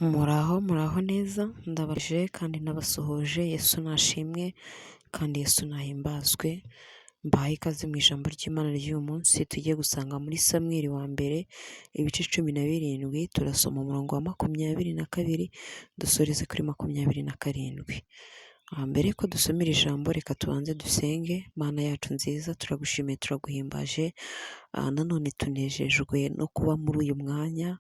Muraho neza, ndabaje kandi nabasuhuje. Yesu nashimwe kandi Yesu nahimbazwe. Mbahaye ikaze mu ijambo ry'Imana ry'uyu munsi tugiye gusanga muri Samweli wa mbere ibice 17, turasoma umurongo wa 22 dusoreze kuri 27. Mbere ko dusomera ijambo reka tubanze dusenge. Mana yacu nziza, turagushimiye turaguhimbaje, nanone tunejejwe no kuba muri uyu mwanya,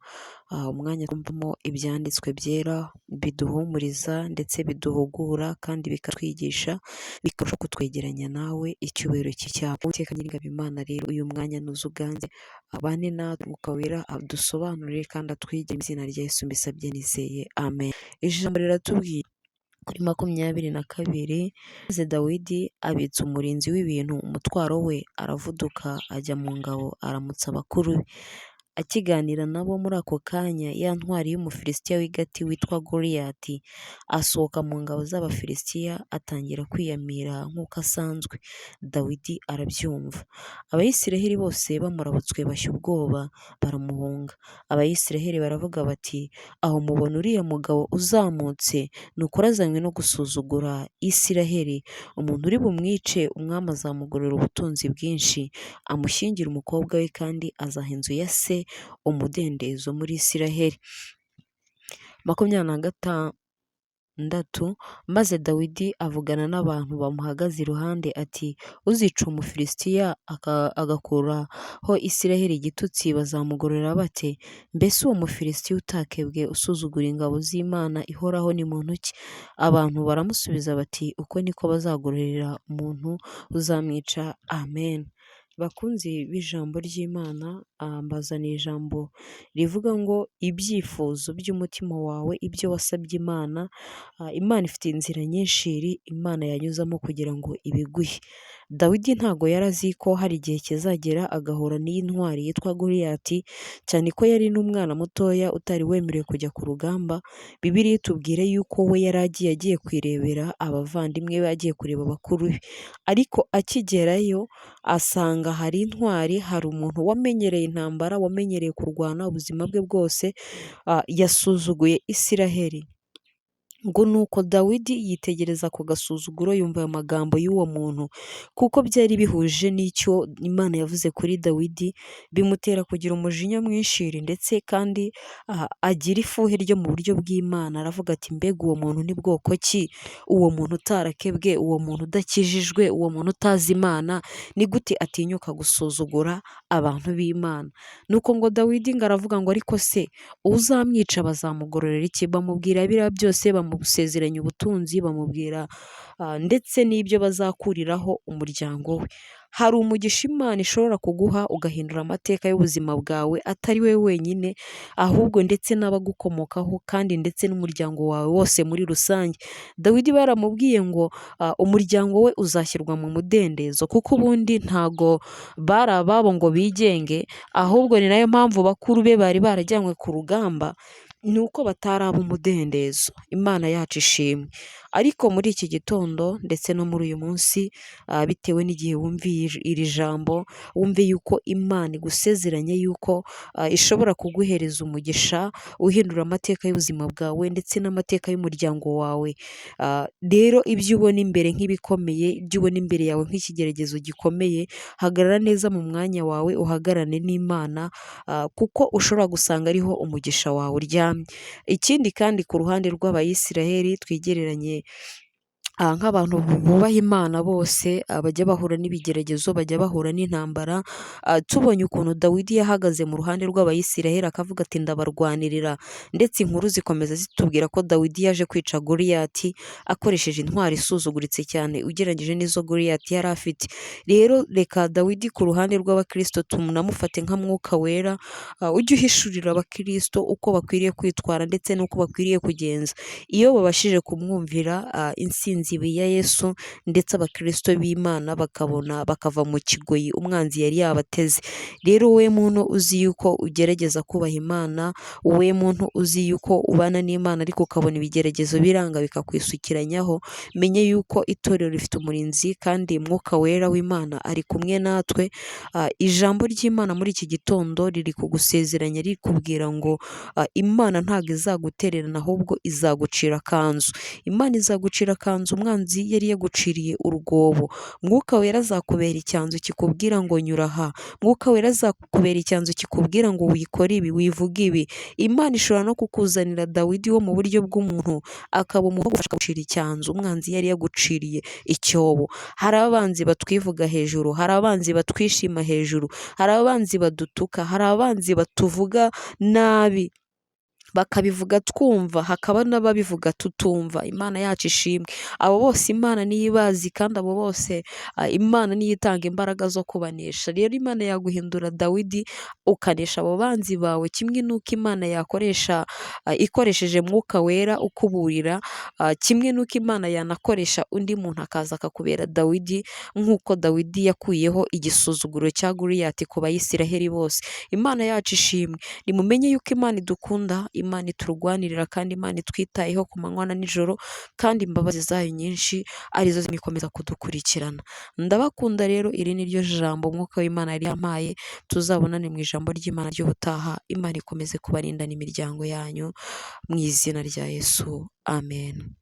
umwanya twumvamo ibyanditswe byera biduhumuriza ndetse biduhugura kandi bikatwigisha, bikarusha kutwegeranya nawe. Icyubahiro cy'icyaha Uwiteka Nyiringabo Imana, rero uyu mwanya nuzuganze abane natwe, Mwuka Wera adusobanurire kandi atwigire, mu izina rya Yesu mbisabye nizeye, amen. Ijambo riratubwira kuri 22, maze Dawidi abitsa umurinzi w'ibintu umutwaro we, aravuduka ajya mu ngabo aramutsa abakuru be. Akiganira nabo muri ako kanya, ya ntwari y'umufilisitiya w'igati witwa Goliyati asohoka mu ngabo z'abafilisitiya, atangira kwiyamira nk'uko asanzwe. Dawidi arabyumva. Abayisiraheli bose bamurabutswe bashya ubwoba, baramuhunga. Abayisiraheli baravuga bati, aho mubona uriya mugabo uzamutse, ni ukuri azanywe no gusuzugura Isiraheli. Umuntu uri bumwice, umwami azamugurira ubutunzi bwinshi, amushyingire umukobwa we, kandi azaha inzu ya se umudendezo muri Isiraheli. 26. Maze Dawidi avugana n'abantu bamuhagaze iruhande ati, uzica umufilisitiya agakuraho Isiraheli igitutsi bazamugorora bate? Mbese uwo mufilisitiya utakebwe usuzugura ingabo z'Imana ihoraho ni muntu ki? Abantu baramusubiza bati, uko niko bazagororera umuntu uzamwica. Amen. Bakunzi b'ijambo ry'Imana, mbazaniye ijambo rivuga ngo ibyifuzo by'umutima wawe, ibyo wasabye Imana. Imana ifite inzira nyinshi Imana yanyuzamo kugira ngo ibiguhe. Dawidi ntago yari azi ko hari igihe kizagera agahura n'iyi ntwari yitwa Goliyati, cyane ko yari n'umwana mutoya utari wemerewe kujya ku rugamba. Bibiliya itubwira yuko we yari agiye kwirebera abavandimwe be, agiye kureba bakuru be, ariko akigerayo asanga hari intwari, hari umuntu wamenyereye intambara, wamenyereye kurwana ubuzima bwe bwose, yasuzuguye Isiraheli. Ngo nuko Dawidi yitegereza ku gasuzuguro, yumva ayo magambo y'uwo muntu, kuko byari bihuje n'icyo Imana yavuze kuri Dawidi, bimutera kugira umujinya mwinshi, ndetse kandi agira ifuhe ryo mu buryo bw'Imana. Aravuga ati, mbega uwo muntu ni bwoko ki? Uwo muntu utarakebwe, uwo muntu udakijijwe, uwo muntu utazi Imana, ni gute atinyuka gusuzugura abantu b'Imana? Nuko ngo Dawidi ngo aravuga ngo, ariko se uzamwica bazamugororera iki? Bamubwira biriya byose, bamusezeranya ubutunzi, bamubwira ndetse n'ibyo bazakuriraho umuryango we. Hari umugisha Imana ishobora kuguha ugahindura amateka y'ubuzima bwawe, atari we wenyine ahubwo ndetse n'abagukomokaho, kandi ndetse n'umuryango wawe wose muri rusange. Dawidi baramubwiye ngo umuryango we uzashyirwa mu mudendezo, kuko ubundi ntago bari ababo ngo bigenge, ahubwo ni nayo mpamvu bakuru be bari barajyanywe ku rugamba, ni uko batari ab'umudendezo. Imana yacu ishimwe. Ariko muri iki gitondo ndetse no muri uyu munsi, bitewe n'igihe wumviye iri jambo, wumve yuko Imana igusezeranye yuko ishobora kuguhereza umugisha, uhindura amateka y'ubuzima bwawe ndetse n'amateka y'umuryango wawe. Rero ibyo ubona imbere nk'ibikomeye, ibyo ubona imbere yawe nk'ikigeragezo gikomeye, hagarara neza mu mwanya wawe, uhagarane n'Imana, kuko ushobora gusanga ariho umugisha wawe uryamye. Ikindi kandi, ku ruhande rw'Abayisiraheli twigereranye nk'abantu bubaha Imana bose, bajya bahura n'ibigeragezo, bajya bahura n'intambara. Tubonye ukuntu Dawidi yahagaze mu ruhande rw'Abayisiraheli akavuga ati, ndabarwanirira, ndetse inkuru zikomeza zitubwira ko Dawidi yaje kwica Goliyati akoresheje intwari isuzuguritse cyane ugereranyije n'izo Goliyati yari afite. Rero reka Dawidi ku ruhande rw'Abakristo tunamufate nka Mwuka Wera, ujye uhishurira Abakristo uko bakwiriye kwitwara ndetse n'uko bakwiriye kugenza. Iyo babashije kumwumvira, intsinzi abanzi ya Yesu ndetse abakristo b'Imana bakava mu kigoyi umwanzi yari yabateze. Rero wowe muntu uzi yuko ugerageza kubaha Imana, wowe muntu uzi yuko ubana n'Imana ariko ukabona ibigeragezo biranga bikakwisukiranyaho, menye yuko itorero rifite umurinzi kandi Mwuka Wera w'Imana ari kumwe natwe. Ijambo ry'Imana muri iki gitondo riri kugusezeranya rikubwira ngo Imana ntabwo izagutererana ahubwo izagucira akanzu. Imana izagucira akanzu umwanzi yari yaguciriye urwobo. Mwuka Wera azakubera icyanzu kikubwira ngo nyura aha. Mwuka Wera azakubera icyanzu kikubwira ngo wikore ibi, wivuge ibi. Imana ishobora no kukuzanira Dawidi wo mu buryo bw'umuntu, akaba umuntu ugufasha gucira icyanzu umwanzi yari yaguciriye icyobo. Hari abanzi batwivuga hejuru, hari abanzi batwishima hejuru, hari abanzi badutuka, hari abanzi batuvuga nabi bakabivuga twumva, hakaba n'ababivuga tutumva. Imana yacu ishimwe. Abo bose Imana niyo ibazi kandi abo bose Imana niyo itanga imbaraga zo kubanesha. Rero Imana yaguhindura Dawidi ukanesha abo banzi bawe, kimwe n'uko Imana yakoresha ikoresheje Mwuka Wera ukuburira, kimwe n'uko Imana yanakoresha undi muntu akaza akakubera Dawidi, nk'uko Dawidi yakuyeho igisuzuguro cya Goliyati ku Bayisiraheli bose. Imana yacu ishimwe. Nimumenye yuko Imana idukunda, Imana iturwanirira kandi Imana itwitayeho ku manywa na nijoro, kandi imbabazi zayo nyinshi arizo zikomeza kudukurikirana. Ndabakunda rero, iri ni ryo jambo Umwuka w'Imana yari yampaye. Tuzabonane mu ijambo ry'Imana ry'ubutaha. Imana ikomeze kubarindana imiryango yanyu mu izina rya Yesu. Amen.